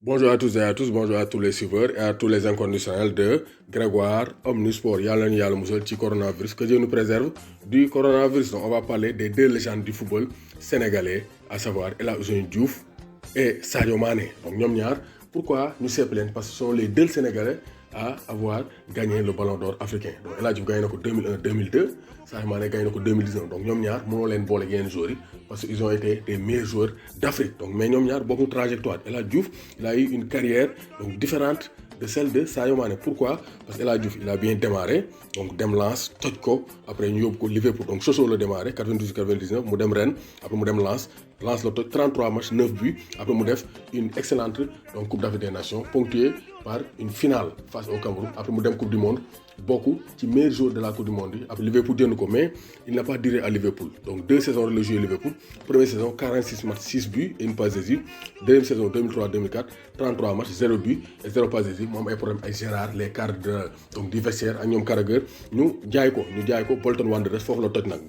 Bonjour à tous et à tous, bonjour à tous les suiveurs et à tous les inconditionnels de Grégoire Omnisport. Yàlla na yàlla musal ci coronavirus, que Dieu nous préserve du coronavirus. Donc on va parler des deux légendes du football sénégalais, à savoir El Hadji Ousseynou Diouf et Sadio Mané. Donc ñoom ñaar, pourquoi ñu sepp leen? Parce que ce sont les deux Sénégalais à avoir gagné le Ballon d'Or africain. Donc El Hadji Diouf gagné na ko 2001-2002, Sadio Mané gagné na ko 2019. Donc ñoom ñaar mënoo leen boole yeneen joueurs yi parce qu'ils ont été des meilleurs joueurs d'Afrique. Donc mais ñoom ñaar bokku trajectoire. El Hadji Diouf, il a eu une carrière donc différente de celle de Sadio Mané. Pourquoi? Parce que El Hadji Diouf, il a bien démarré, donc dem Lens, toj ko, après ñu yóbbu ko Liverpool. Donc Sochaux la démarré 98-99, mu dem Rennes, après mu dem Lens. Lens la toj 33 matchs, 9 buts, après mu def une excellente donc Coupe d'Afrique des Nations ponctuée par une finale face au Cameroun. Après mu dem Coupe du Monde, beaucoup ci meilleur joueur de la Coupe du Monde. Après Liverpool jënd ko, mais il n'a pas duré à Liverpool. Donc 2 saisons le joué à Liverpool. Première saison 46 matchs, 6 buts et une passe décisive. Deuxième saison 2003-2004, 33 matchs, 0 buts et 0 passe décisive. Moom ay problème ay Gérard, les cadres de donc du vestiaire ak ñoom Carragher ñu jaay ko Bolton Wanderers foofu la toj nag.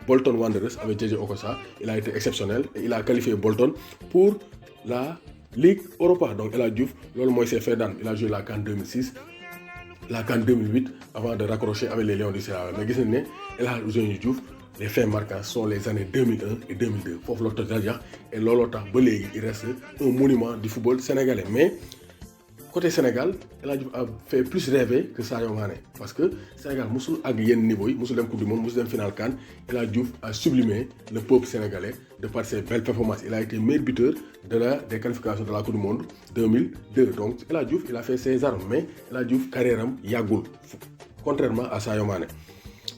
Bolton Wanderers avec JJ Okocha, il a été exceptionnel et il a qualifié Bolton pour la Ligue Europa. Donc El Hadji Diouf loolu mooy ses faits d'armes. Il a joué la CAN 2006, la CAN 2008 avant de raccrocher avec les Lions du Sahara. Mais gis nañ ne El Hadji Ousseynou Diouf, les faits marquants sont les années 2001 et 2002 foofu la toj la et looloo tax ba léegi il reste un monument du football sénégalais. Mais côté Sénégal, El Hadji Diouf a fait plus rêver que Sadio Mané parce que Sénégal musul àgg yenn niveau yi, musul dem Coupe du Monde, musul dem finale CAN. El Hadji Diouf a sublimé le peuple sénégalais de par ses belles performances. Il a été meilleur buteur des qualifications de la Coupe du Monde 2002. Donc El Hadji Diouf, il a fait ses armes, mais El Hadji Diouf carrière am yàggul, contrairement à Sadio Mané.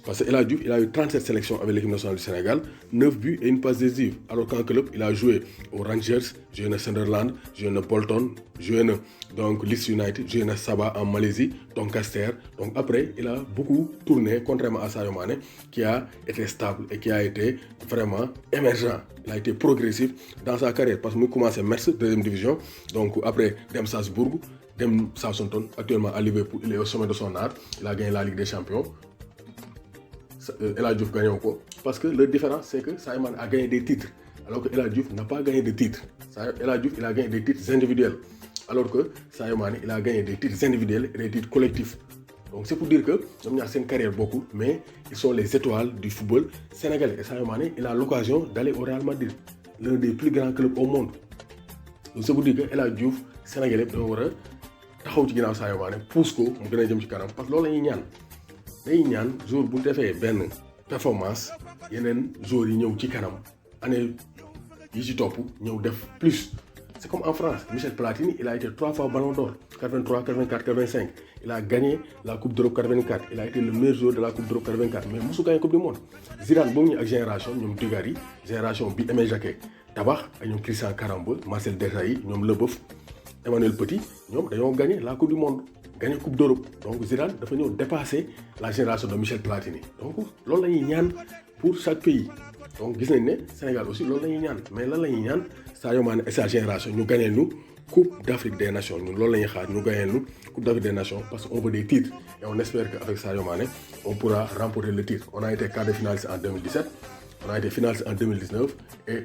Parce que El Hadji Diouf, il a eu 37 sélections avec l'équipe nationale du Sénégal, 9 buts et une passe décisive. Alors qu'en club, il a joué aux Rangers, joué à Sunderland, joué à Bolton, joué à donc Leeds United, joué à Sabah en Malaisie, Doncaster. Donc après, il a beaucoup tourné, contrairement à Sadio Mané, qui a été stable et qui a été vraiment émergent. Il a été progressif dans sa carrière parce que nous commençons Metz, deuxième division. Donc après, dem Salzbourg, dem Southampton, actuellement à Liverpool, il est au sommet de son art. Il a gagné la Ligue des Champions. El Hadji Diouf gagné ko parce que le différence c'est que Sadio Mané a gagné des titres alors que El Hadji Diouf n'a pas gagné de titres. El Hadji Diouf, il a gagné des titres individuels alors que Sadio Mané, il a gagné des titres individuels et des titres collectifs. Donc c'est pour dire que ñoom ñaar seen carrière beaucoup, mais ils sont les étoiles du football sénégalais. Et Sadio Mané, il a l'occasion d'aller au Real Madrid, l'un des plus grands clubs au monde. Donc c'est pour dire que El Hadji Diouf sénégalais dañoo war a taxaw ci ginnaaw Sadio Mané pousse ko mu gën a jëm ci kanam parce que loolu la ñuy ñaan. dañuy ñaan jour bu defee benn performance yeneen joueurs yi ñëw ci kanam année yi ci topp ñëw def plus. C'est comme en France, Michel Platini, il a été 3 fois Ballon d'Or, 83, 84, 85. Il a gagné la Coupe d'Europe 84. Il a été le meilleur joueur de la Coupe d'Europe 84. Mais musu gagné Coupe du Monde. Zidane boobu ñu ak génération ñoom Dugarry, génération bi Aimé Jacquet tabax ak ñoom Christian Karambeu, Marcel Desailly, ñoom Leboeuf, Emmanuel Petit, ñoom dañoo gagné la Coupe du Monde. Gagné Coupe d'Europe. Donc Zidane dafa ñëw dépasser la génération de Michel Platini. Donc loolu la ñuy ñaan pour chaque pays. Donc gis nañ ne Sénégal aussi loolu la ñuy ñaan mais lan la ñuy ñaan Sadio Mané et sa génération ñu gagné ñu Coupe d'Afrique des Nations. Ñun loolu la ñuy xaar ñu gagné ñu Coupe d'Afrique des Nations parce qu'on veut des titres et on espère qu'avec Sadio Mané on pourra remporter le titre. On a été quart de finaliste en 2017, on a été finaliste en 2019 et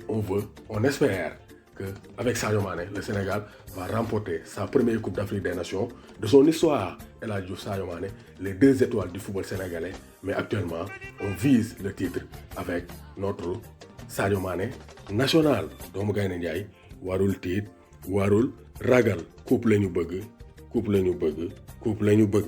on espère qu'avec Sadio Mané, le Sénégal va remporter sa première Coupe d'Afrique des Nations de son histoire. El Hadji Diouf, Sadio Mané, les deux étoiles du football sénégalais. Mais actuellement, on vise le titre avec notre Sadio Mané national. Doomu Gaynde Njaay warul tiit warul ragal coupe la ñu bëgg coupe la ñu bëgg coupe la ñu bëgg.